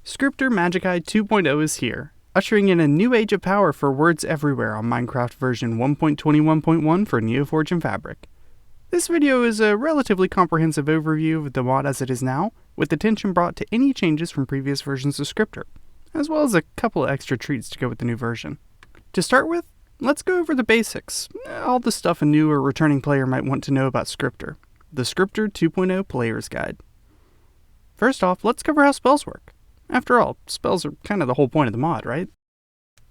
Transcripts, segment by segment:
Scriptor Magicae 2.0 is here, ushering in a new age of power for words everywhere on Minecraft version 1.21.1 for Neoforge and Fabric. This video is a relatively comprehensive overview of the mod as it is now, with attention brought to any changes from previous versions of Scriptor, as well as a couple of extra treats to go with the new version. To start with, let's go over the basics, all the stuff a new or returning player might want to know about Scriptor, the Scriptor 2.0 Player's Guide. First off, let's cover how spells work. After all, spells are kind of the whole point of the mod, right?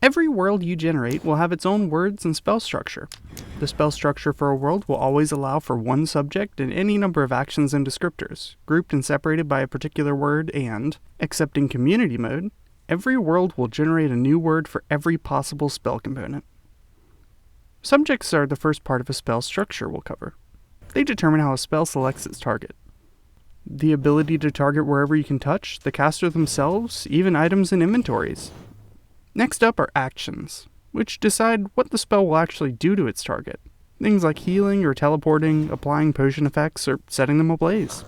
Every world you generate will have its own words and spell structure. The spell structure for a world will always allow for one subject and any number of actions and descriptors, grouped and separated by a particular word and, except in community mode, every world will generate a new word for every possible spell component. Subjects are the first part of a spell structure we'll cover. They determine how a spell selects its target. The ability to target wherever you can touch, the caster themselves, even items and inventories. Next up are actions, which decide what the spell will actually do to its target. Things like healing or teleporting, applying potion effects, or setting them ablaze.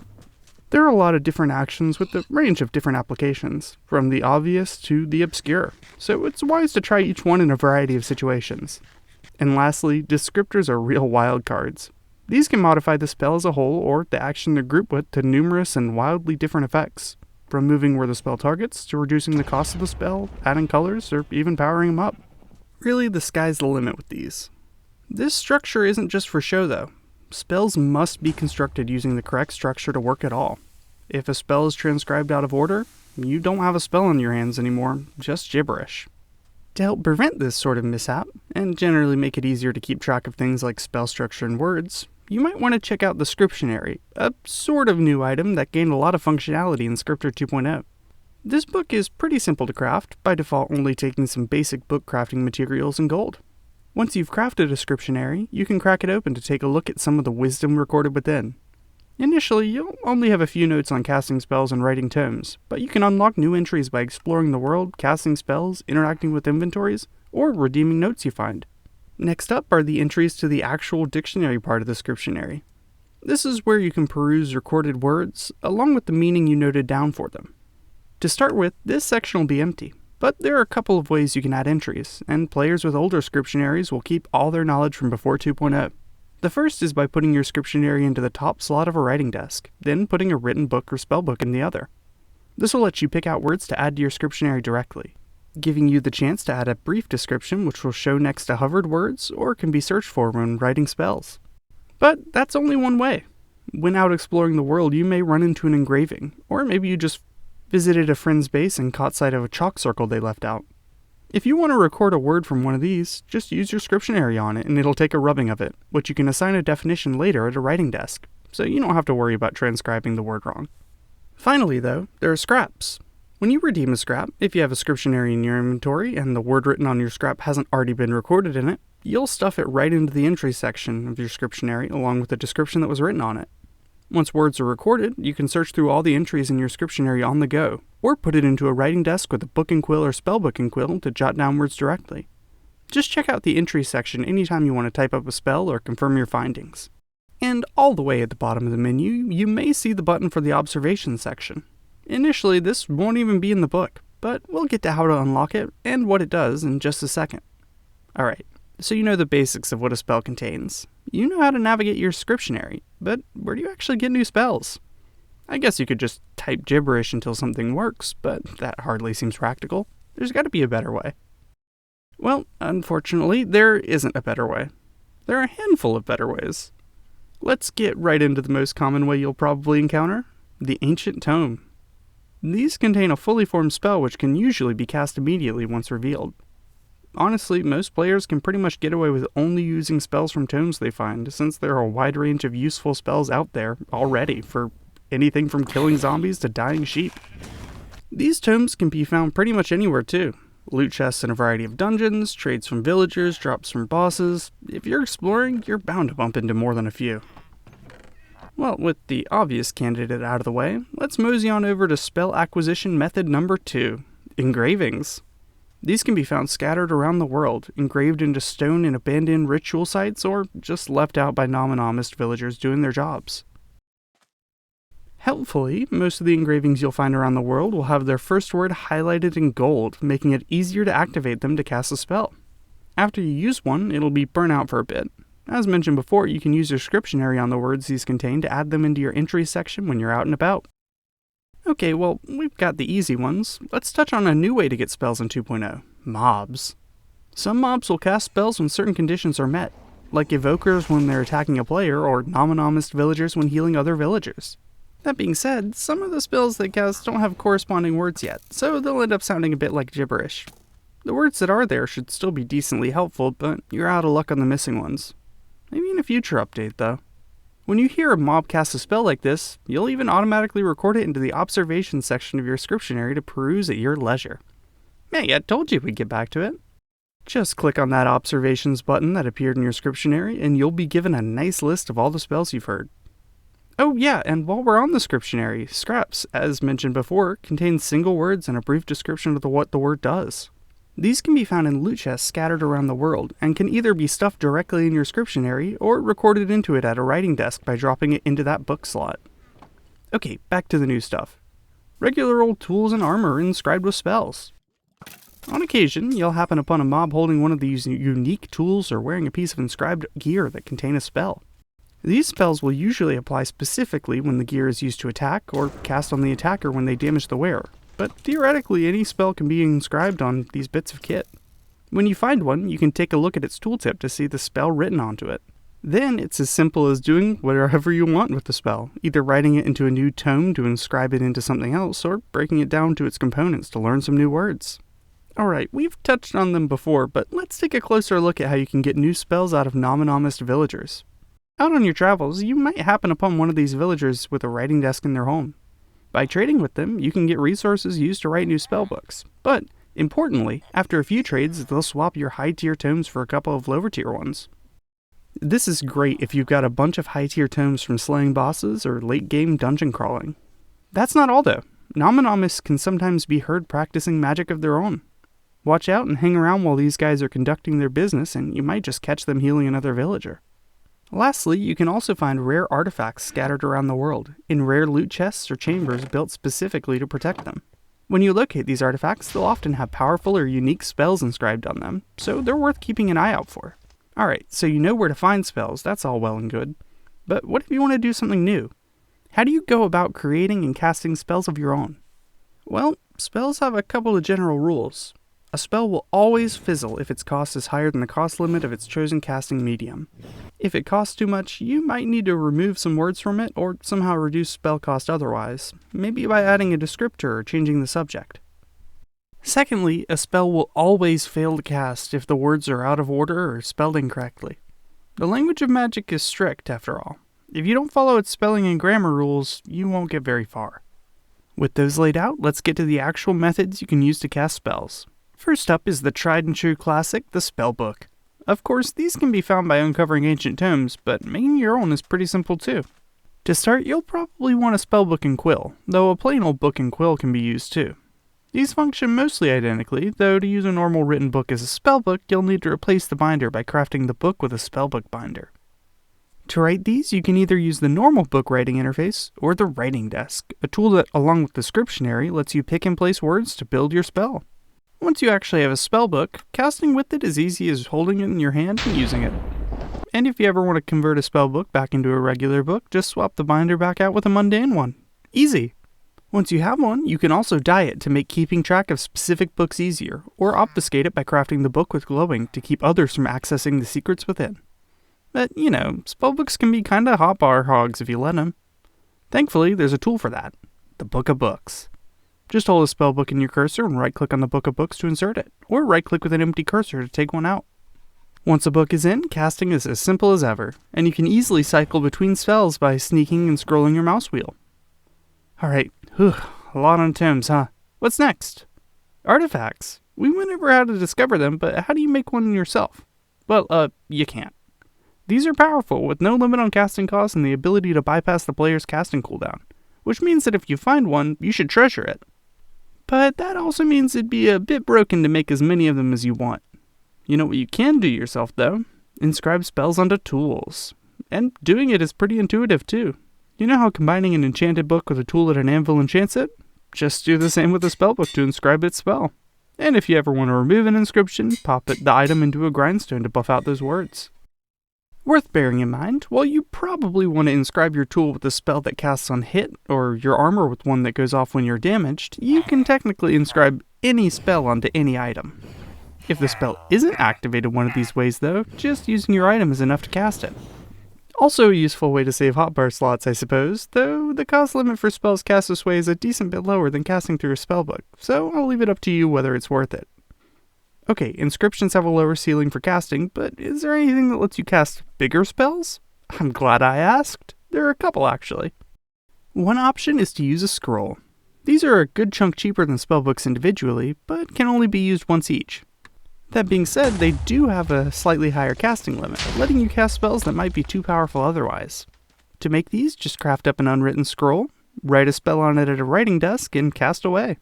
There are a lot of different actions with a range of different applications, from the obvious to the obscure, so it's wise to try each one in a variety of situations. And lastly, descriptors are real wildcards. These can modify the spell as a whole or the action they're grouped with to numerous and wildly different effects, from moving where the spell targets to reducing the cost of the spell, adding colors, or even powering them up. Really, the sky's the limit with these. This structure isn't just for show though. Spells must be constructed using the correct structure to work at all. If a spell is transcribed out of order, you don't have a spell on your hands anymore, just gibberish. To help prevent this sort of mishap, and generally make it easier to keep track of things like spell structure and words, you might want to check out the Scriptionary, a sort of new item that gained a lot of functionality in Scriptor 2.0. This book is pretty simple to craft, by default only taking some basic book crafting materials and gold. Once you've crafted a Scriptionary, you can crack it open to take a look at some of the wisdom recorded within. Initially, you'll only have a few notes on casting spells and writing tomes, but you can unlock new entries by exploring the world, casting spells, interacting with inventories, or redeeming notes you find. Next up are the entries to the actual dictionary part of the Scriptionary. This is where you can peruse recorded words, along with the meaning you noted down for them. To start with, this section will be empty, but there are a couple of ways you can add entries, and players with older Scriptionaries will keep all their knowledge from before 2.0. The first is by putting your Scriptionary into the top slot of a writing desk, then putting a written book or spellbook in the other. This will let you pick out words to add to your Scriptionary directly, giving you the chance to add a brief description which will show next to hovered words or can be searched for when writing spells. But that's only one way. When out exploring the world, you may run into an engraving, or maybe you just visited a friend's base and caught sight of a chalk circle they left out. If you want to record a word from one of these, just use your Scriptionary on it and it'll take a rubbing of it, which you can assign a definition later at a writing desk, so you don't have to worry about transcribing the word wrong. Finally though, there are scraps. When you redeem a scrap, if you have a Scriptionary in your inventory and the word written on your scrap hasn't already been recorded in it, you'll stuff it right into the entry section of your Scriptionary along with the description that was written on it. Once words are recorded, you can search through all the entries in your Scriptionary on the go, or put it into a writing desk with a book and quill or spellbook and quill to jot down words directly. Just check out the entry section anytime you want to type up a spell or confirm your findings. And all the way at the bottom of the menu, you may see the button for the observation section. Initially, this won't even be in the book, but we'll get to how to unlock it and what it does in just a second. Alright, so you know the basics of what a spell contains. You know how to navigate your Scriptionary, but where do you actually get new spells? I guess you could just type gibberish until something works, but that hardly seems practical. There's got to be a better way. Well, unfortunately, there isn't a better way. There are a handful of better ways. Let's get right into the most common way you'll probably encounter, the Ancient Tome. These contain a fully formed spell which can usually be cast immediately once revealed. Honestly, most players can pretty much get away with only using spells from tomes they find, since there are a wide range of useful spells out there already for anything from killing zombies to dying sheep. These tomes can be found pretty much anywhere too. Loot chests in a variety of dungeons, trades from villagers, drops from bosses. If you're exploring, you're bound to bump into more than a few. Well, with the obvious candidate out of the way, let's mosey on over to spell acquisition method number 2, engravings. These can be found scattered around the world, engraved into stone in abandoned ritual sites or just left out by nominalist villagers doing their jobs. Helpfully, most of the engravings you'll find around the world will have their first word highlighted in gold, making it easier to activate them to cast a spell. After you use one, it'll be burnt out for a bit. As mentioned before, you can use your Scriptionary on the words these contain to add them into your entries section when you're out and about. Okay, well, we've got the easy ones. Let's touch on a new way to get spells in 2.0, mobs. Some mobs will cast spells when certain conditions are met, like evokers when they're attacking a player, or nominalist villagers when healing other villagers. That being said, some of the spells they cast don't have corresponding words yet, so they'll end up sounding a bit like gibberish. The words that are there should still be decently helpful, but you're out of luck on the missing ones. Maybe in a future update, though. When you hear a mob cast a spell like this, you'll even automatically record it into the observations section of your Scriptionary to peruse at your leisure. Hey, I told you we'd get back to it. Just click on that observations button that appeared in your Scriptionary, and you'll be given a nice list of all the spells you've heard. Oh yeah, and while we're on the Scriptionary, scraps, as mentioned before, contain single words and a brief description of what the word does. These can be found in loot chests scattered around the world, and can either be stuffed directly in your Scriptionary, or recorded into it at a writing desk by dropping it into that book slot. Okay, back to the new stuff. Regular old tools and armor inscribed with spells. On occasion, you'll happen upon a mob holding one of these unique tools or wearing a piece of inscribed gear that contain a spell. These spells will usually apply specifically when the gear is used to attack, or cast on the attacker when they damage the wearer. But theoretically, any spell can be inscribed on these bits of kit. When you find one, you can take a look at its tooltip to see the spell written onto it. Then it's as simple as doing whatever you want with the spell, either writing it into a new tome to inscribe it into something else, or breaking it down to its components to learn some new words. Alright, we've touched on them before, but let's take a closer look at how you can get new spells out of nominalist villagers. Out on your travels, you might happen upon one of these villagers with a writing desk in their home. By trading with them, you can get resources used to write new spellbooks. But, importantly, after a few trades, they'll swap your high-tier tomes for a couple of lower-tier ones. This is great if you've got a bunch of high-tier tomes from slaying bosses or late-game dungeon crawling. That's not all, though. Nominalmists can sometimes be heard practicing magic of their own. Watch out and hang around while these guys are conducting their business, and you might just catch them healing another villager. Lastly, you can also find rare artifacts scattered around the world, in rare loot chests or chambers built specifically to protect them. When you locate these artifacts, they'll often have powerful or unique spells inscribed on them, so they're worth keeping an eye out for. Alright, so you know where to find spells, that's all well and good. But what if you want to do something new? How do you go about creating and casting spells of your own? Well, spells have a couple of general rules. A spell will always fizzle if its cost is higher than the cost limit of its chosen casting medium. If it costs too much, you might need to remove some words from it, or somehow reduce spell cost otherwise, maybe by adding a descriptor or changing the subject. Secondly, a spell will always fail to cast if the words are out of order or spelled incorrectly. The language of magic is strict, after all. If you don't follow its spelling and grammar rules, you won't get very far. With those laid out, let's get to the actual methods you can use to cast spells. First up is the tried and true classic, the spellbook. Of course, these can be found by uncovering ancient tomes, but making your own is pretty simple too. To start, you'll probably want a spellbook and quill, though a plain old book and quill can be used too. These function mostly identically, though to use a normal written book as a spellbook, you'll need to replace the binder by crafting the book with a spellbook binder. To write these, you can either use the normal book writing interface, or the writing desk, a tool that, along with the Scriptionary, lets you pick and place words to build your spell. Once you actually have a spellbook, casting with it is easy as holding it in your hand and using it. And if you ever want to convert a spellbook back into a regular book, just swap the binder back out with a mundane one. Easy! Once you have one, you can also dye it to make keeping track of specific books easier, or obfuscate it by crafting the book with glowing to keep others from accessing the secrets within. But, you know, spellbooks can be kinda hotbar hogs if you let them. Thankfully, there's a tool for that. The Book of Books. Just hold a spellbook in your cursor and right-click on the Book of Books to insert it, or right-click with an empty cursor to take one out. Once a book is in, casting is as simple as ever, and you can easily cycle between spells by sneaking and scrolling your mouse wheel. Alright, a lot on tomes, huh? What's next? Artifacts. We went over how to discover them, but how do you make one yourself? Well, you can't. These are powerful, with no limit on casting costs and the ability to bypass the player's casting cooldown, which means that if you find one, you should treasure it. But that also means it'd be a bit broken to make as many of them as you want. You know what you can do yourself, though? Inscribe spells onto tools. And doing it is pretty intuitive, too. You know how combining an enchanted book with a tool at an anvil enchants it? Just do the same with a spellbook to inscribe its spell. And if you ever want to remove an inscription, pop the item into a grindstone to buff out those words. Worth bearing in mind, while you probably want to inscribe your tool with a spell that casts on hit, or your armor with one that goes off when you're damaged, you can technically inscribe any spell onto any item. If the spell isn't activated one of these ways though, just using your item is enough to cast it. Also a useful way to save hotbar slots, I suppose, though the cost limit for spells cast this way is a decent bit lower than casting through a spellbook, so I'll leave it up to you whether it's worth it. Okay, inscriptions have a lower ceiling for casting, but is there anything that lets you cast bigger spells? I'm glad I asked. There are a couple actually. One option is to use a scroll. These are a good chunk cheaper than spellbooks individually, but can only be used once each. That being said, they do have a slightly higher casting limit, letting you cast spells that might be too powerful otherwise. To make these, just craft up an unwritten scroll, write a spell on it at a writing desk, and cast away.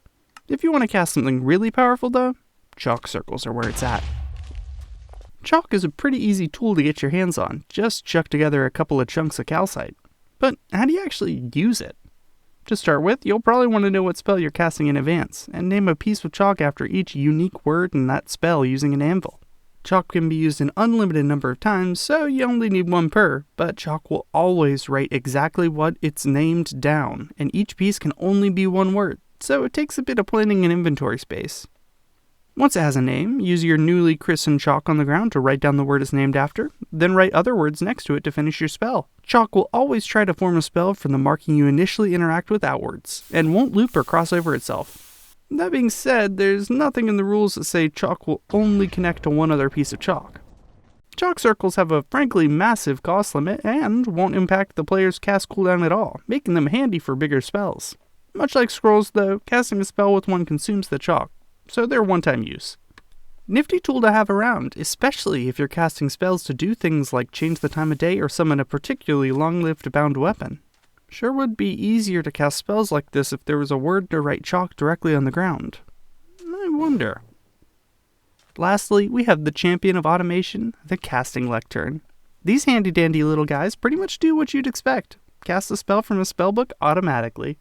If you want to cast something really powerful though, chalk circles are where it's at. Chalk is a pretty easy tool to get your hands on, just chuck together a couple of chunks of calcite. But how do you actually use it? To start with, you'll probably want to know what spell you're casting in advance, and name a piece of chalk after each unique word in that spell using an anvil. Chalk can be used an unlimited number of times, so you only need one per, but chalk will always write exactly what it's named down, and each piece can only be one word, so it takes a bit of planning and inventory space. Once it has a name, use your newly christened chalk on the ground to write down the word it's named after, then write other words next to it to finish your spell. Chalk will always try to form a spell from the marking you initially interact with outwards, and won't loop or cross over itself. That being said, there's nothing in the rules that say chalk will only connect to one other piece of chalk. Chalk circles have a frankly massive cost limit and won't impact the player's cast cooldown at all, making them handy for bigger spells. Much like scrolls though, casting a spell with one consumes the chalk, so they're one-time use. Nifty tool to have around, especially if you're casting spells to do things like change the time of day or summon a particularly long-lived bound weapon. Sure would be easier to cast spells like this if there was a word to write chalk directly on the ground. I wonder. Lastly, we have the champion of automation, the casting lectern. These handy-dandy little guys pretty much do what you'd expect. Cast a spell from a spellbook automatically.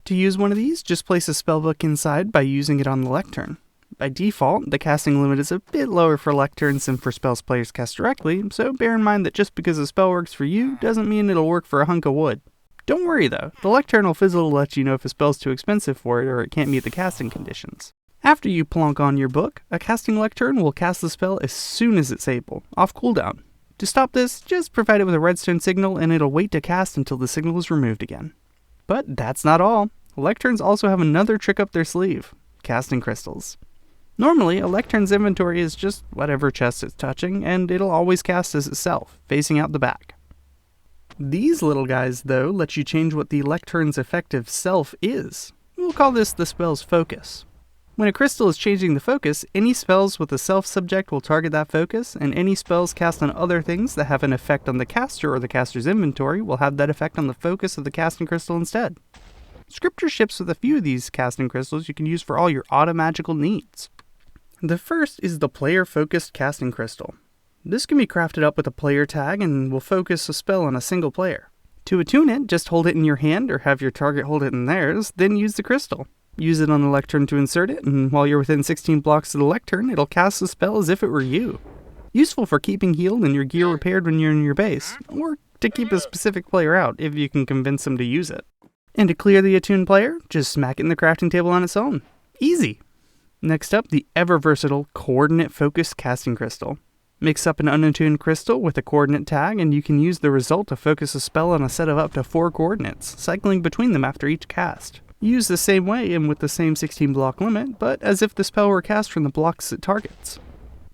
To use one of these, just place a spellbook inside by using it on the lectern. By default, the casting limit is a bit lower for lecterns than for spells players cast directly, so bear in mind that just because a spell works for you doesn't mean it'll work for a hunk of wood. Don't worry though, the lectern will fizzle to let you know if a spell's too expensive for it or it can't meet the casting conditions. After you plonk on your book, a casting lectern will cast the spell as soon as it's able, off cooldown. To stop this, just provide it with a redstone signal and it'll wait to cast until the signal is removed again. But that's not all. Lecterns also have another trick up their sleeve, casting crystals. Normally, a lectern's inventory is just whatever chest it's touching, and it'll always cast as itself, facing out the back. These little guys, though, let you change what the lectern's effective self is. We'll call this the spell's focus. When a crystal is changing the focus, any spells with a self subject will target that focus, and any spells cast on other things that have an effect on the caster or the caster's inventory will have that effect on the focus of the casting crystal instead. Scriptor ships with a few of these casting crystals you can use for all your auto-magical needs. The first is the player-focused casting crystal. This can be crafted up with a player tag and will focus a spell on a single player. To attune it, just hold it in your hand or have your target hold it in theirs, then use the crystal. Use it on the lectern to insert it, and while you're within 16 blocks of the lectern, it'll cast the spell as if it were you. Useful for keeping healed and your gear repaired when you're in your base, or to keep a specific player out if you can convince them to use it. And to clear the attuned player, just smack it in the crafting table on its own. Easy! Next up, the ever-versatile coordinate-focused casting crystal. Mix up an unattuned crystal with a coordinate tag, and you can use the result to focus a spell on a set of up to 4 coordinates, cycling between them after each cast. Use the same way and with the same 16 block limit, but as if the spell were cast from the blocks it targets.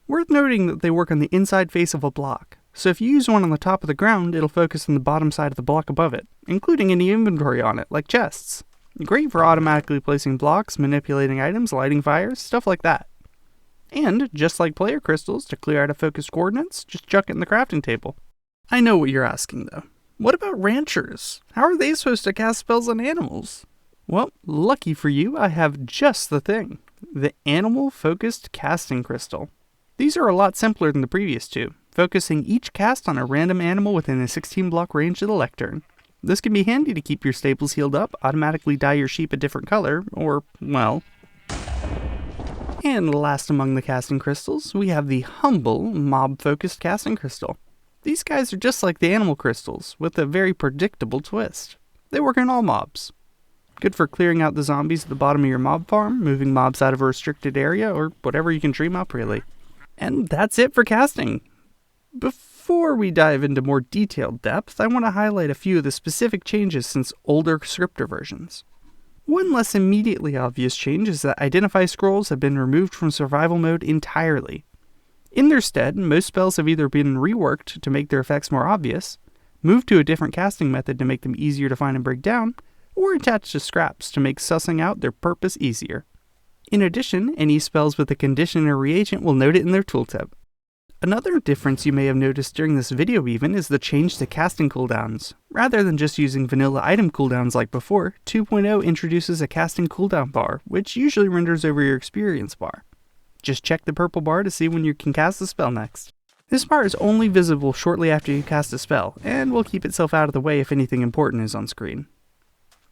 Worth noting that they work on the inside face of a block, so if you use one on the top of the ground, it'll focus on the bottom side of the block above it, including any inventory on it, like chests. Great for automatically placing blocks, manipulating items, lighting fires, stuff like that. And, just like player crystals, to clear out of focused coordinates, just chuck it in the crafting table. I know what you're asking though. What about ranchers? How are they supposed to cast spells on animals? Well, lucky for you, I have just the thing. The animal-focused casting crystal. These are a lot simpler than the previous two, focusing each cast on a random animal within a 16 block range of the lectern. This can be handy to keep your stables healed up, automatically dye your sheep a different color, or, well. And last among the casting crystals, we have the humble, mob-focused casting crystal. These guys are just like the animal crystals, with a very predictable twist. They work on all mobs. Good for clearing out the zombies at the bottom of your mob farm, moving mobs out of a restricted area, or whatever you can dream up really. And that's it for casting. Before we dive into more detailed depth, I want to highlight a few of the specific changes since older Scriptor versions. One less immediately obvious change is that Identify scrolls have been removed from survival mode entirely. In their stead, most spells have either been reworked to make their effects more obvious, moved to a different casting method to make them easier to find and break down, or attached to scraps to make sussing out their purpose easier. In addition, any spells with a condition or reagent will note it in their tooltip. Another difference you may have noticed during this video even is the change to casting cooldowns. Rather than just using vanilla item cooldowns like before, 2.0 introduces a casting cooldown bar, which usually renders over your experience bar. Just check the purple bar to see when you can cast the spell next. This bar is only visible shortly after you cast a spell, and will keep itself out of the way if anything important is on screen.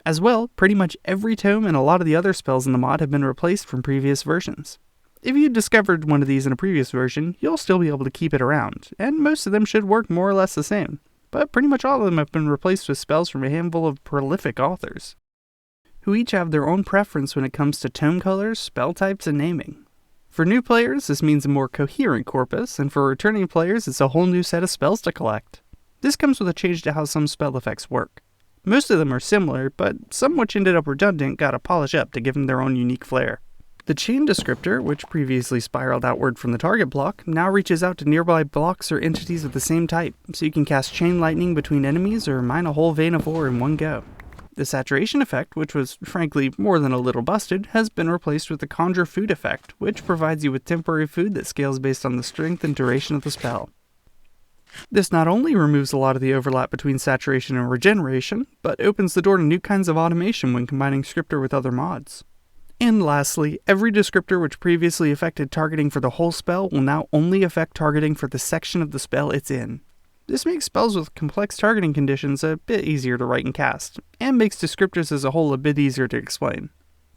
As well, pretty much every tome and a lot of the other spells in the mod have been replaced from previous versions. If you discovered one of these in a previous version, you'll still be able to keep it around, and most of them should work more or less the same, but pretty much all of them have been replaced with spells from a handful of prolific authors, who each have their own preference when it comes to tome colors, spell types, and naming. For new players, this means a more coherent corpus, and for returning players, it's a whole new set of spells to collect. This comes with a change to how some spell effects work. Most of them are similar, but some which ended up redundant got a polish up to give them their own unique flair. The chain descriptor, which previously spiraled outward from the target block, now reaches out to nearby blocks or entities of the same type, so you can cast chain lightning between enemies or mine a whole vein of ore in one go. The saturation effect, which was frankly more than a little busted, has been replaced with the conjure food effect, which provides you with temporary food that scales based on the strength and duration of the spell. This not only removes a lot of the overlap between saturation and regeneration, but opens the door to new kinds of automation when combining Scriptor with other mods. And lastly, every descriptor which previously affected targeting for the whole spell will now only affect targeting for the section of the spell it's in. This makes spells with complex targeting conditions a bit easier to write and cast, and makes descriptors as a whole a bit easier to explain.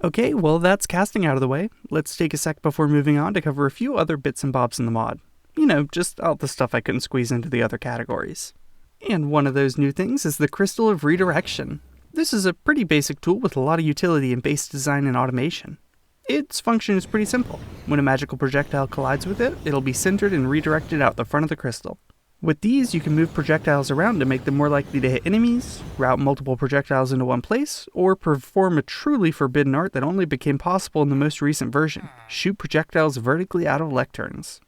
Okay, well that's casting out of the way. Let's take a sec before moving on to cover a few other bits and bobs in the mod. You know, just all the stuff I couldn't squeeze into the other categories. And one of those new things is the Crystal of Redirection. This is a pretty basic tool with a lot of utility in base design and automation. Its function is pretty simple. When a magical projectile collides with it, it'll be centered and redirected out the front of the crystal. With these, you can move projectiles around to make them more likely to hit enemies, route multiple projectiles into one place, or perform a truly forbidden art that only became possible in the most recent version: shoot projectiles vertically out of lecterns.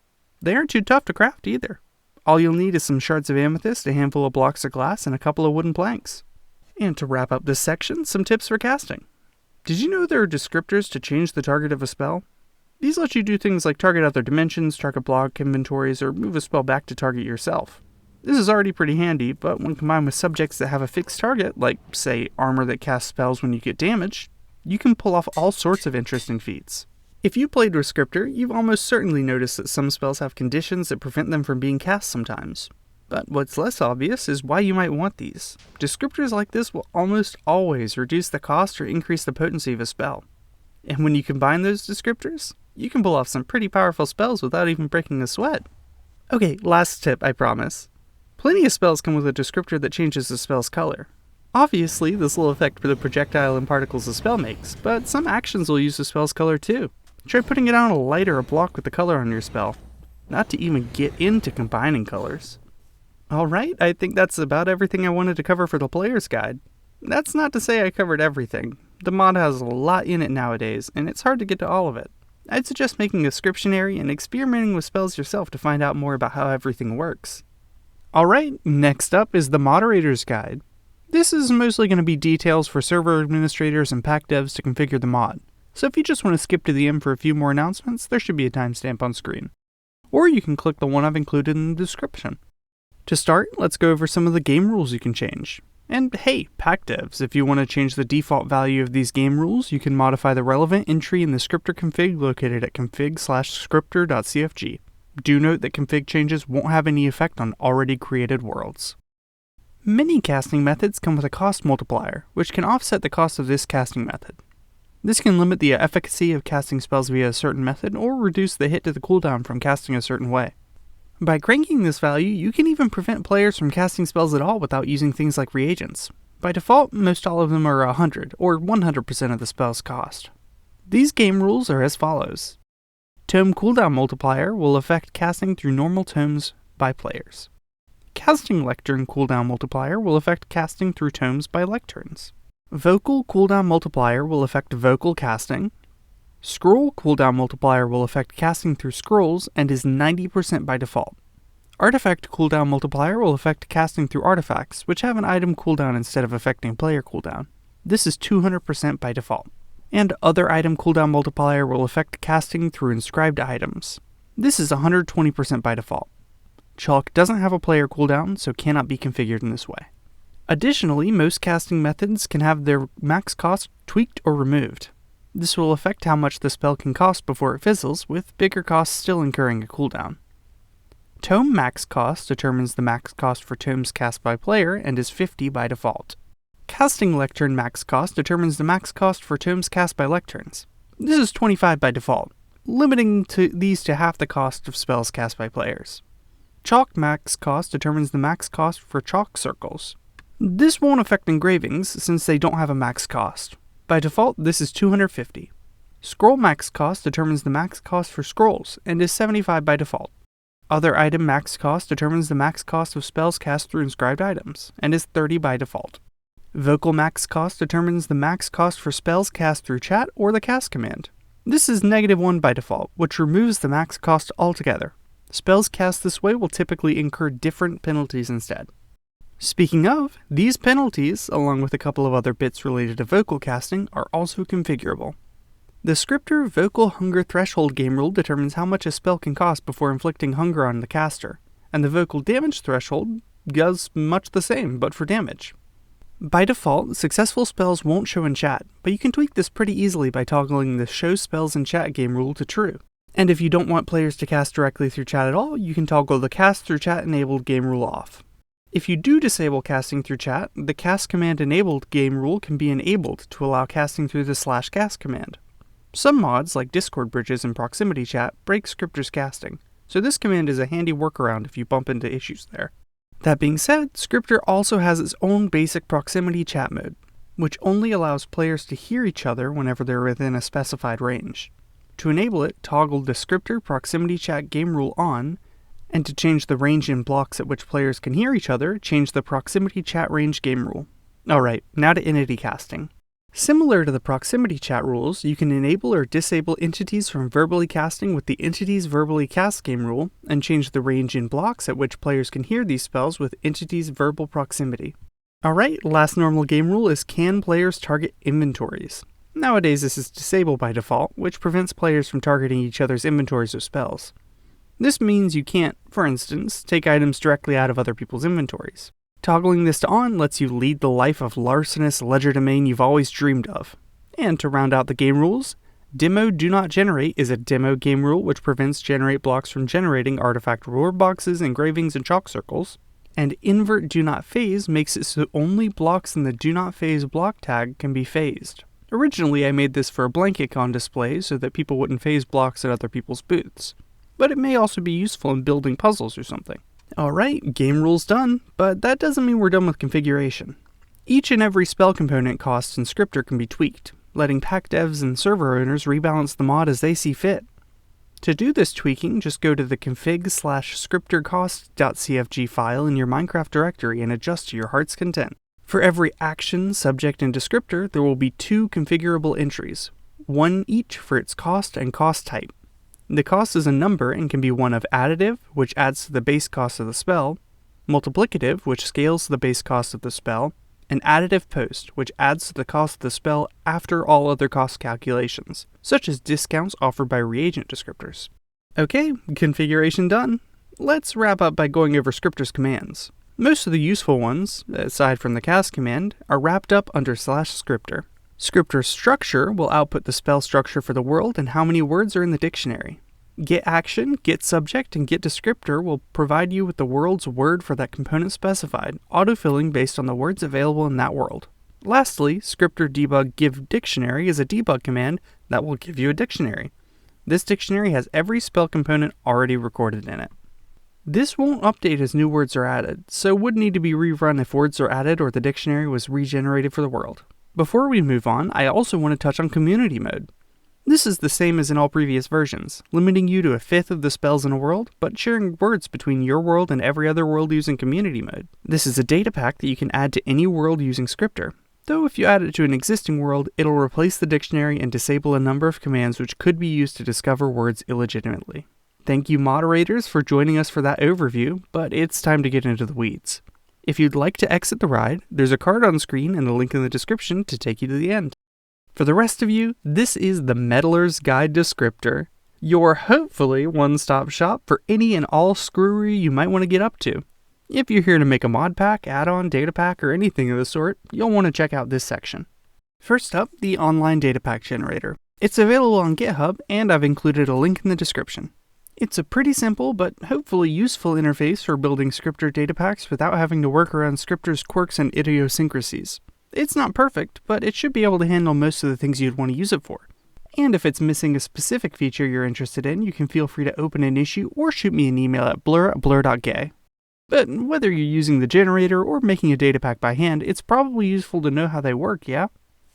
They aren't too tough to craft either. All you'll need is some shards of amethyst, a handful of blocks of glass, and a couple of wooden planks. And to wrap up this section, some tips for casting. Did you know there are descriptors to change the target of a spell? These let you do things like target other dimensions, target block inventories, or move a spell back to target yourself. This is already pretty handy, but when combined with subjects that have a fixed target, like, say, armor that casts spells when you get damaged, you can pull off all sorts of interesting feats. If you played with Scriptor, you've almost certainly noticed that some spells have conditions that prevent them from being cast sometimes. But what's less obvious is why you might want these. Descriptors like this will almost always reduce the cost or increase the potency of a spell. And when you combine those descriptors, you can pull off some pretty powerful spells without even breaking a sweat. Okay, last tip, I promise. Plenty of spells come with a descriptor that changes the spell's color. Obviously, this will affect the projectile and particles the spell makes, but some actions will use the spell's color too. Try putting it on a light or a block with the color on your spell, not to even get into combining colors. Alright, I think that's about everything I wanted to cover for the player's guide. That's not to say I covered everything. The mod has a lot in it nowadays, and it's hard to get to all of it. I'd suggest making a scriptionary and experimenting with spells yourself to find out more about how everything works. Alright, next up is the Moderator's Guide. This is mostly going to be details for server administrators and pack devs to configure the mod, so if you just want to skip to the end for a few more announcements, there should be a timestamp on screen. Or you can click the one I've included in the description. To start, let's go over some of the game rules you can change. And hey, pack devs, if you want to change the default value of these game rules, you can modify the relevant entry in the Scriptor config located at config/scriptor.cfg. Do note that config changes won't have any effect on already created worlds. Many casting methods come with a cost multiplier, which can offset the cost of this casting method. This can limit the efficacy of casting spells via a certain method, or reduce the hit to the cooldown from casting a certain way. By cranking this value, you can even prevent players from casting spells at all without using things like reagents. By default, most all of them are 100, or 100% of the spell's cost. These game rules are as follows. Tome cooldown multiplier will affect casting through normal tomes by players. Casting lectern cooldown multiplier will affect casting through tomes by lecterns. Vocal cooldown multiplier will affect vocal casting. Scroll cooldown multiplier will affect casting through scrolls and is 90% by default. Artifact cooldown multiplier will affect casting through artifacts, which have an item cooldown instead of affecting player cooldown. This is 200% by default. And other item cooldown multiplier will affect casting through inscribed items. This is 120% by default. Chalk doesn't have a player cooldown, so cannot be configured in this way. Additionally, most casting methods can have their max cost tweaked or removed. This will affect how much the spell can cost before it fizzles, with bigger costs still incurring a cooldown. Tome max cost determines the max cost for tomes cast by player and is 50 by default. Casting lectern max cost determines the max cost for tomes cast by lecterns. This is 25 by default, limiting these to half the cost of spells cast by players. Chalk max cost determines the max cost for chalk circles. This won't affect engravings since they don't have a max cost. By default, this is 250. Scroll max cost determines the max cost for scrolls and is 75 by default. Other item max cost determines the max cost of spells cast through inscribed items and is 30 by default. Vocal max cost determines the max cost for spells cast through chat or the cast command. This is -1 by default, which removes the max cost altogether. Spells cast this way will typically incur different penalties instead. Speaking of, these penalties, along with a couple of other bits related to vocal casting, are also configurable. The Scriptor Vocal Hunger Threshold game rule determines how much a spell can cost before inflicting hunger on the caster, and the Vocal Damage Threshold does much the same, but for damage. By default, successful spells won't show in chat, but you can tweak this pretty easily by toggling the Show Spells in Chat game rule to true. And if you don't want players to cast directly through chat at all, you can toggle the Cast Through Chat Enabled game rule off. If you do disable casting through chat, the Cast Command Enabled game rule can be enabled to allow casting through the /cast command. Some mods, like Discord bridges and proximity chat, break Scriptor's casting, so this command is a handy workaround if you bump into issues there. That being said, Scriptor also has its own basic proximity chat mode, which only allows players to hear each other whenever they're within a specified range. To enable it, toggle the Scriptor Proximity Chat game rule on, and to change the range in blocks at which players can hear each other, change the Proximity Chat Range game rule. Alright, now to entity casting. Similar to the proximity chat rules, you can enable or disable entities from verbally casting with the Entities Verbally Cast game rule, and change the range in blocks at which players can hear these spells with Entities Verbal Proximity. Alright, last normal game rule is can players target inventories? Nowadays this is disabled by default, which prevents players from targeting each other's inventories of spells. This means you can't, for instance, take items directly out of other people's inventories. Toggling this to on lets you lead the life of larcenous legerdemain you've always dreamed of. And to round out the game rules, Demo Do Not Generate is a demo game rule which prevents generate blocks from generating artifact reward boxes, engravings, and chalk circles. And Invert Do Not Phase makes it so only blocks in the Do Not Phase block tag can be phased. Originally I made this for a blanket con display so that people wouldn't phase blocks at other people's booths, but it may also be useful in building puzzles or something. Alright, game rules done, but that doesn't mean we're done with configuration. Each and every spell component cost in Scriptor can be tweaked, letting pack devs and server owners rebalance the mod as they see fit. To do this tweaking, just go to the config/scriptorcost.cfg file in your Minecraft directory and adjust to your heart's content. For every action, subject, and descriptor, there will be 2 configurable entries, one each for its cost and cost type. The cost is a number and can be one of additive, which adds to the base cost of the spell, multiplicative, which scales to the base cost of the spell, and additive post, which adds to the cost of the spell after all other cost calculations, such as discounts offered by reagent descriptors. Okay, configuration done. Let's wrap up by going over Scriptor's commands. Most of the useful ones, aside from the cast command, are wrapped up under /Scriptor. Scriptor's structure will output the spell structure for the world and how many words are in the dictionary. getAction, getSubject, and getDescriptor will provide you with the world's word for that component specified, autofilling based on the words available in that world. Lastly, Scriptor debug giveDictionary is a debug command that will give you a dictionary. This dictionary has every spell component already recorded in it. This won't update as new words are added, so would need to be rerun if words are added or the dictionary was regenerated for the world. Before we move on, I also want to touch on community mode. This is the same as in all previous versions, limiting you to a fifth of the spells in a world, but sharing words between your world and every other world using community mode. This is a data pack that you can add to any world using Scriptor. Though if you add it to an existing world, it'll replace the dictionary and disable a number of commands which could be used to discover words illegitimately. Thank you, moderators, for joining us for that overview, but it's time to get into the weeds. If you'd like to exit the ride, there's a card on screen and a link in the description to take you to the end. For the rest of you, this is the Meddler's Guide to Scriptor, your hopefully one-stop shop for any and all screwery you might want to get up to. If you're here to make a mod pack, add-on, data pack, or anything of the sort, you'll want to check out this section. First up, the online datapack generator. It's available on GitHub, and I've included a link in the description. It's a pretty simple, but hopefully useful interface for building Scriptor datapacks without having to work around Scriptor's quirks and idiosyncrasies. It's not perfect, but it should be able to handle most of the things you'd want to use it for. And if it's missing a specific feature you're interested in, you can feel free to open an issue or shoot me an email at blur@blur.gay. But whether you're using the generator or making a datapack by hand, it's probably useful to know how they work, yeah?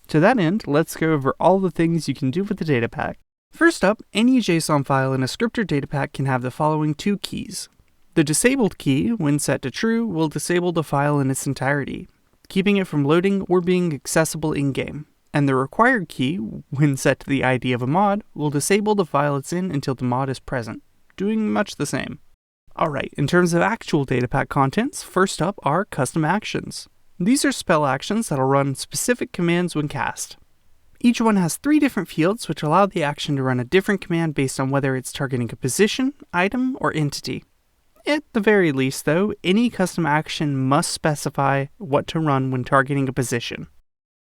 To that end, let's go over all the things you can do with the datapack. First up, any JSON file in a Scriptor datapack can have the following two keys. The disabled key, when set to true, will disable the file in its entirety, keeping it from loading or being accessible in-game. And the required key, when set to the ID of a mod, will disable the file it's in until the mod is present, doing much the same. Alright, in terms of actual datapack contents, first up are custom actions. These are spell actions that'll run specific commands when cast. Each one has 3 different fields which allow the action to run a different command based on whether it's targeting a position, item, or entity. At the very least though, any custom action must specify what to run when targeting a position.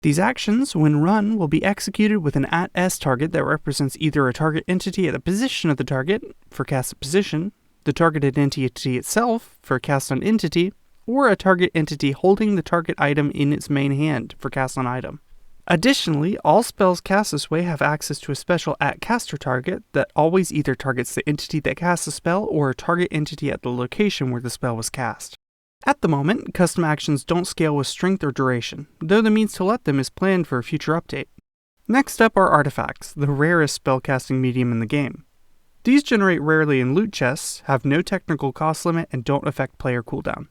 These actions, when run, will be executed with an @s target that represents either a target entity at the position of the target, for cast at position, the targeted entity itself, for cast on entity, or a target entity holding the target item in its main hand, for cast on item. Additionally, all spells cast this way have access to a special @caster target that always either targets the entity that casts the spell or a target entity at the location where the spell was cast. At the moment, custom actions don't scale with strength or duration, though the means to let them is planned for a future update. Next up are artifacts, the rarest spellcasting medium in the game. These generate rarely in loot chests, have no technical cost limit, and don't affect player cooldown.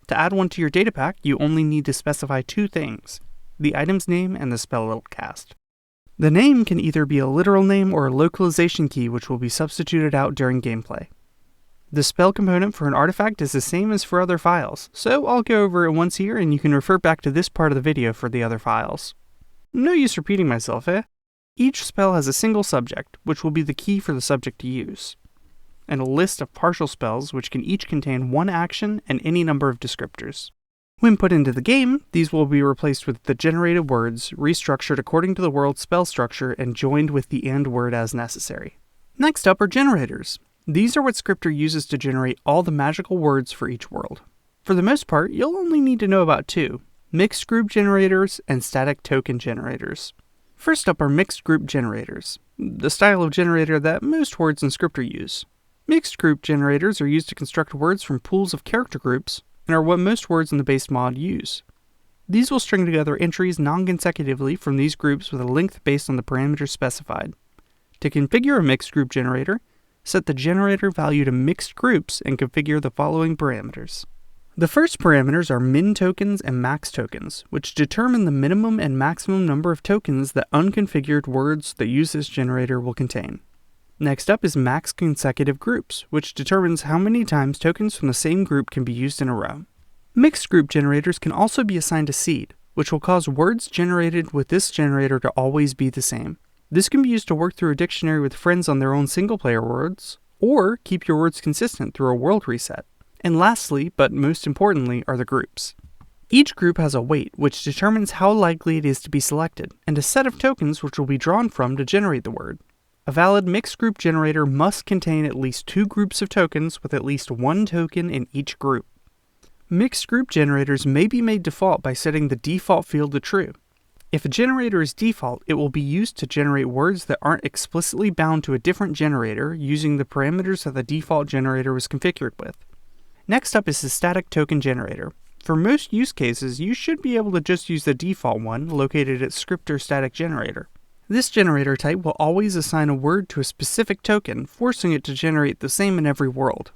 To add one to your datapack, you only need to specify 2 things: the item's name and the spell it'll cast. The name can either be a literal name or a localization key which will be substituted out during gameplay. The spell component for an artifact is the same as for other files, so I'll go over it once here and you can refer back to this part of the video for the other files. No use repeating myself, eh? Each spell has a single subject, which will be the key for the subject to use, and a list of partial spells which can each contain 1 action and any number of descriptors. When put into the game, these will be replaced with the generated words, restructured according to the world's spell structure, and joined with the AND word as necessary. Next up are generators. These are what Scriptor uses to generate all the magical words for each world. For the most part, you'll only need to know about 2, mixed group generators and static token generators. First up are mixed group generators, the style of generator that most words in Scriptor use. Mixed group generators are used to construct words from pools of character groups, and are what most words in the base mod use. These will string together entries non-consecutively from these groups with a length based on the parameters specified. To configure a mixed group generator, set the generator value to mixed groups and configure the following parameters. The first parameters are min tokens and max tokens, which determine the minimum and maximum number of tokens that unconfigured words that use this generator will contain. Next up is max consecutive groups, which determines how many times tokens from the same group can be used in a row. Mixed group generators can also be assigned a seed, which will cause words generated with this generator to always be the same. This can be used to work through a dictionary with friends on their own single-player words, or keep your words consistent through a world reset. And lastly, but most importantly, are the groups. Each group has a weight, which determines how likely it is to be selected, and a set of tokens which will be drawn from to generate the word. A valid mixed group generator must contain at least 2 groups of tokens with at least 1 token in each group. Mixed group generators may be made default by setting the default field to true. If a generator is default, it will be used to generate words that aren't explicitly bound to a different generator using the parameters that the default generator was configured with. Next up is the static token generator. For most use cases, you should be able to just use the default one located at Scriptor static generator. This generator type will always assign a word to a specific token, forcing it to generate the same in every world.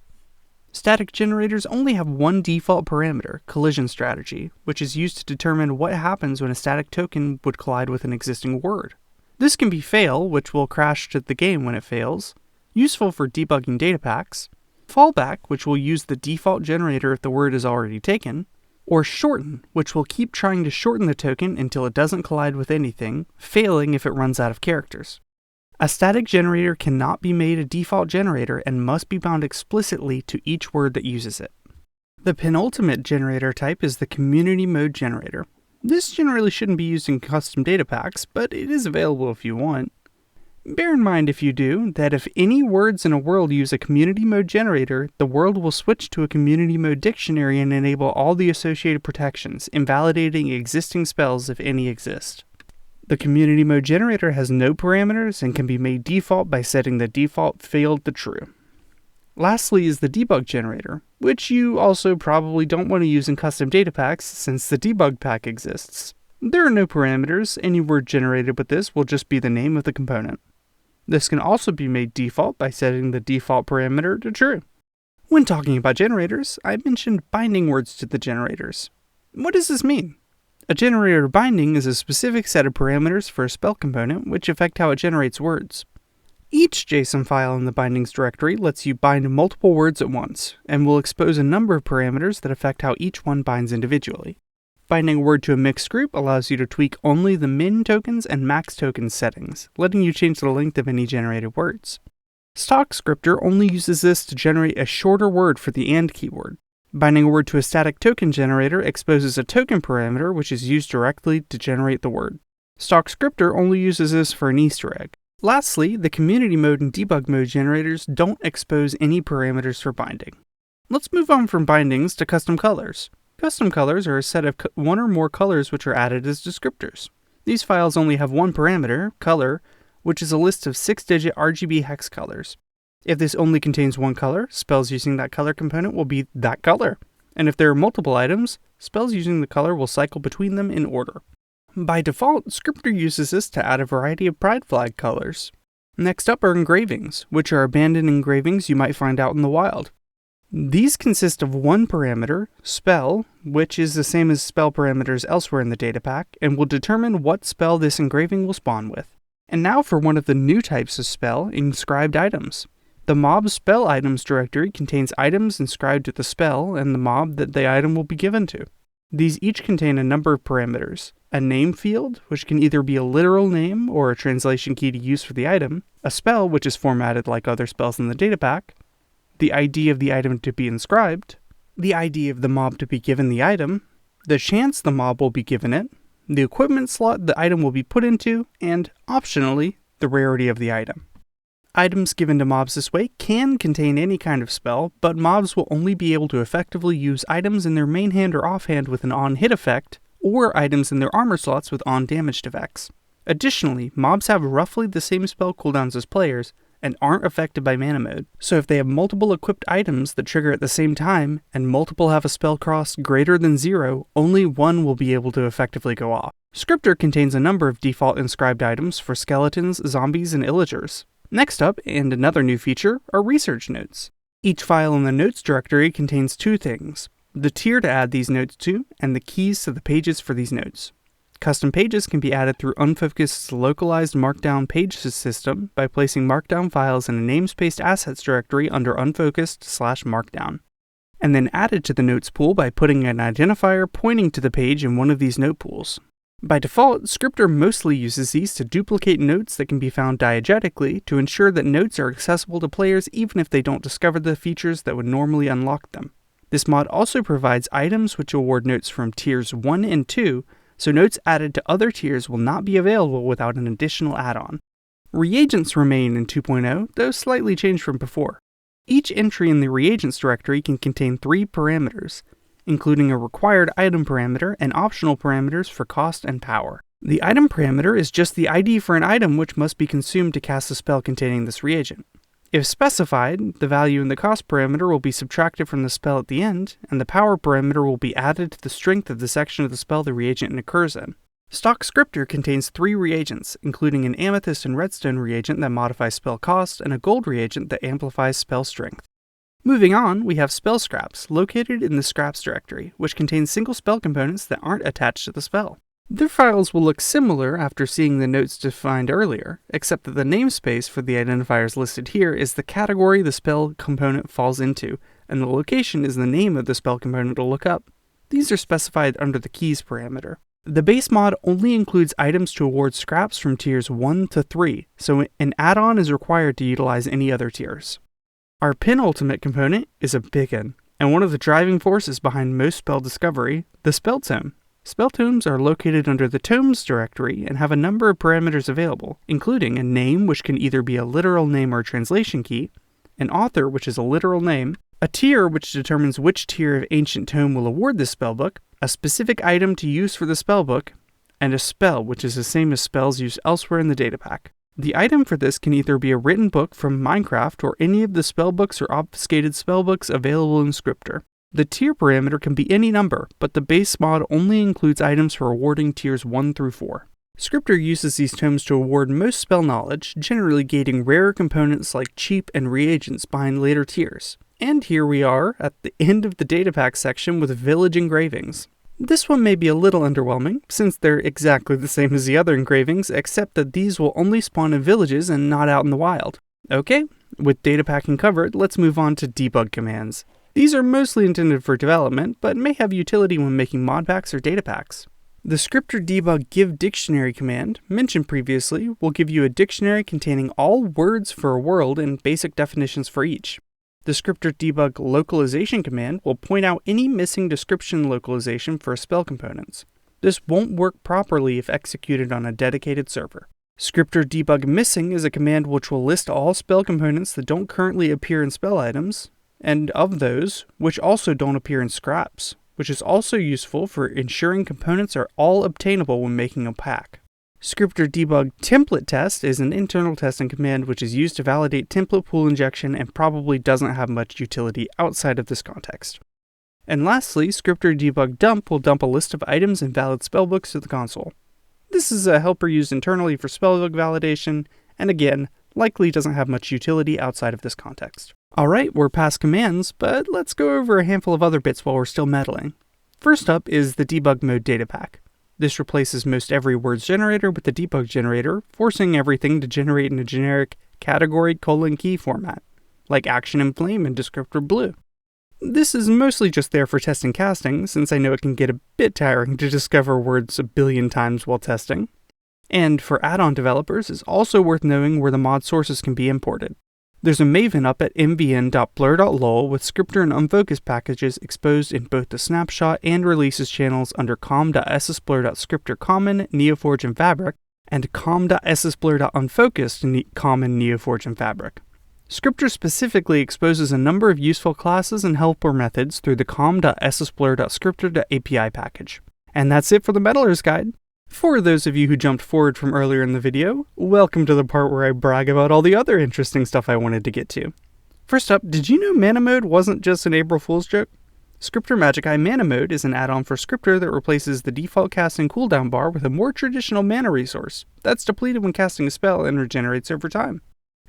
Static generators only have one default parameter, collision strategy, which is used to determine what happens when a static token would collide with an existing word. This can be fail, which will crash to the game when it fails, useful for debugging data packs, fallback, which will use the default generator if the word is already taken, or shorten, which will keep trying to shorten the token until it doesn't collide with anything, failing if it runs out of characters. A static generator cannot be made a default generator and must be bound explicitly to each word that uses it. The penultimate generator type is the community mode generator. This generally shouldn't be used in custom data packs, but it is available if you want. Bear in mind if you do, that if any words in a world use a community mode generator, the world will switch to a community mode dictionary and enable all the associated protections, invalidating existing spells if any exist. The community mode generator has no parameters and can be made default by setting the default field to true. Lastly is the debug generator, which you also probably don't want to use in custom data packs since the debug pack exists. There are no parameters, any word generated with this will just be the name of the component. This can also be made default by setting the default parameter to true. When talking about generators, I mentioned binding words to the generators. What does this mean? A generator binding is a specific set of parameters for a spell component which affect how it generates words. Each JSON file in the bindings directory lets you bind multiple words at once, and will expose a number of parameters that affect how each one binds individually. Binding a word to a mixed group allows you to tweak only the min tokens and max tokens settings, letting you change the length of any generated words. Stock Scriptor only uses this to generate a shorter word for the AND keyword. Binding a word to a static token generator exposes a token parameter which is used directly to generate the word. Stock Scriptor only uses this for an Easter egg. Lastly, the community mode and debug mode generators don't expose any parameters for binding. Let's move on from bindings to custom colors. Custom colors are a set of one or more colors which are added as descriptors. These files only have one parameter, color, which is a list of 6-digit RGB hex colors. If this only contains one color, spells using that color component will be that color. And if there are multiple items, spells using the color will cycle between them in order. By default, Scriptor uses this to add a variety of pride flag colors. Next up are engravings, which are abandoned engravings you might find out in the wild. These consist of one parameter, spell, which is the same as spell parameters elsewhere in the data pack, and will determine what spell this engraving will spawn with. And now for one of the new types of spell, inscribed items. The mob spell items directory contains items inscribed to the spell and the mob that the item will be given to. These each contain a number of parameters. A name field, which can either be a literal name or a translation key to use for the item. A spell, which is formatted like other spells in the data pack. The ID of the item to be inscribed. The ID of the mob to be given the item. The chance the mob will be given it. The equipment slot the item will be put into. And, optionally, the rarity of the item. Items given to mobs this way can contain any kind of spell, but mobs will only be able to effectively use items in their main hand or offhand with an on-hit effect, or items in their armor slots with on-damaged effects. Additionally, mobs have roughly the same spell cooldowns as players, and aren't affected by mana mode, so if they have multiple equipped items that trigger at the same time, and multiple have a spell cost greater than 0, only one will be able to effectively go off. Scriptor contains a number of default inscribed items for skeletons, zombies, and illagers. Next up, and another new feature, are research notes. Each file in the notes directory contains two things: the tier to add these notes to, and the keys to the pages for these notes. Custom pages can be added through Unfocused's localized Markdown page system by placing Markdown files in a namespace assets directory under Unfocused/Markdown, and then added to the notes pool by putting an identifier pointing to the page in one of these note pools. By default, Scriptor mostly uses these to duplicate notes that can be found diegetically to ensure that notes are accessible to players even if they don't discover the features that would normally unlock them. This mod also provides items which award notes from tiers 1 and 2, so notes added to other tiers will not be available without an additional add-on. Reagents remain in 2.0, though slightly changed from before. Each entry in the reagents directory can contain 3 parameters, including a required item parameter and optional parameters for cost and power. The item parameter is just the ID for an item which must be consumed to cast a spell containing this reagent. If specified, the value in the cost parameter will be subtracted from the spell at the end, and the power parameter will be added to the strength of the section of the spell the reagent occurs in. Stock Scriptor contains 3 reagents, including an amethyst and redstone reagent that modifies spell cost, and a gold reagent that amplifies spell strength. Moving on, we have spell scraps, located in the scraps directory, which contains single spell components that aren't attached to the spell. Their files will look similar after seeing the notes defined earlier, except that the namespace for the identifiers listed here is the category the spell component falls into, and the location is the name of the spell component to look up. These are specified under the keys parameter. The base mod only includes items to award scraps from tiers 1 to 3, so an add-on is required to utilize any other tiers. Our penultimate component is a big one, and one of the driving forces behind most spell discovery, the spell tome. Spell tomes are located under the tomes directory and have a number of parameters available, including a name which can either be a literal name or a translation key, an author which is a literal name, a tier which determines which tier of ancient tome will award this spellbook, a specific item to use for the spellbook, and a spell, which is the same as spells used elsewhere in the datapack. The item for this can either be a written book from Minecraft or any of the spellbooks or obfuscated spellbooks available in Scriptor. The tier parameter can be any number, but the base mod only includes items for awarding tiers 1 through 4. Scriptor uses these tomes to award most spell knowledge, generally gating rarer components like cheap and reagents behind later tiers. And here we are, at the end of the Datapack section with village engravings. This one may be a little underwhelming, since they're exactly the same as the other engravings, except that these will only spawn in villages and not out in the wild. Okay, with Datapacking covered, let's move on to debug commands. These are mostly intended for development, but may have utility when making modpacks or datapacks. The Scriptor debug give dictionary command, mentioned previously, will give you a dictionary containing all words for a world and basic definitions for each. The Scriptor debug localization command will point out any missing description localization for spell components. This won't work properly if executed on a dedicated server. Scriptor debug missing is a command which will list all spell components that don't currently appear in spell items, and of those, which also don't appear in scraps, which is also useful for ensuring components are all obtainable when making a pack. Scriptor debug template test is an internal testing command which is used to validate template pool injection and probably doesn't have much utility outside of this context. And lastly, Scriptor debug dump will dump a list of items and valid spellbooks to the console. This is a helper used internally for spellbook validation, and again, likely doesn't have much utility outside of this context. Alright, we're past commands, but let's go over a handful of other bits while we're still meddling. First up is the debug mode datapack. This replaces most every words generator with the debug generator, forcing everything to generate in a generic category key format, like action and flame and descriptor blue. This is mostly just there for testing casting, since I know it can get a bit tiring to discover words a billion times while testing. And for add-on developers, it's also worth knowing where the mod sources can be imported. There's a Maven up at mvn.blur.lol with Scriptor and Unfocused packages exposed in both the snapshot and releases channels under com.ssblur.scriptor common, Neoforge, and Fabric, and com.ssblur.unfocused common, Neoforge, and Fabric. Scriptor specifically exposes a number of useful classes and helper methods through the com.ssblur.scriptor.api package. And that's it for the Meddler's Guide. For those of you who jumped forward from earlier in the video, welcome to the part where I brag about all the other interesting stuff I wanted to get to. First up, did you know Mana Mode wasn't just an April Fool's joke? Scriptor Magicae Mana Mode is an add-on for Scriptor that replaces the default casting cooldown bar with a more traditional mana resource that's depleted when casting a spell and regenerates over time.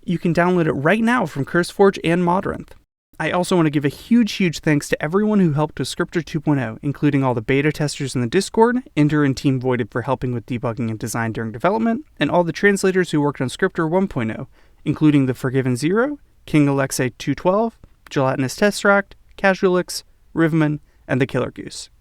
You can download it right now from CurseForge and Moderator. I also want to give a huge thanks to everyone who helped with Scriptor 2.0, including all the beta testers in the Discord, Ender and Team Voided for helping with debugging and design during development, and all the translators who worked on Scriptor 1.0, including the Forgiven Zero, King Alexei 212, Gelatinous Tesseract, Casualix, Rivman, and the Killer Goose.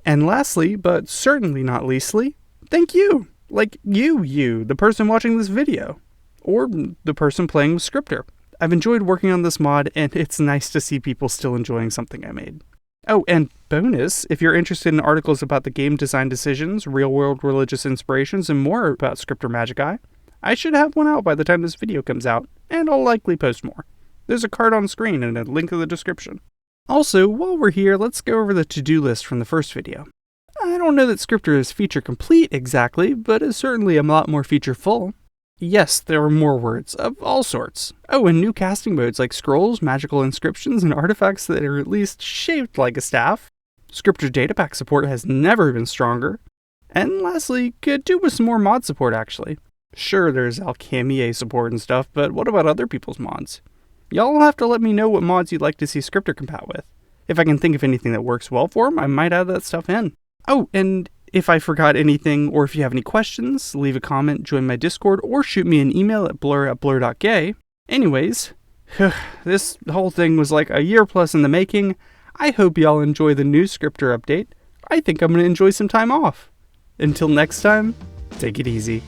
And lastly, but certainly not leastly, thank you! Like you, the person watching this video. Or the person playing with Scriptor. I've enjoyed working on this mod, and it's nice to see people still enjoying something I made. Oh, and bonus, if you're interested in articles about the game design decisions, real-world religious inspirations, and more about Scriptor Magicae, I should have one out by the time this video comes out, and I'll likely post more. There's a card on screen and a link in the description. Also, while we're here, let's go over the to-do list from the first video. I don't know that Scriptor is feature complete exactly, but is certainly a lot more feature full. Yes, there are more words, of all sorts. Oh, and new casting modes like scrolls, magical inscriptions, and artifacts that are at least shaped like a staff. Scriptor Datapack support has never been stronger. And lastly, could do with some more mod support actually. Sure, there's Alchemy support and stuff, but what about other people's mods? Y'all will have to let me know what mods you'd like to see Scriptor compat with. If I can think of anything that works well for them, I might add that stuff in. Oh, and if I forgot anything, or if you have any questions, leave a comment, join my Discord, or shoot me an email at blur@blur.gay. Anyways, this whole thing was like a year plus in the making. I hope y'all enjoy the new Scriptor update. I think I'm going to enjoy some time off. Until next time, take it easy.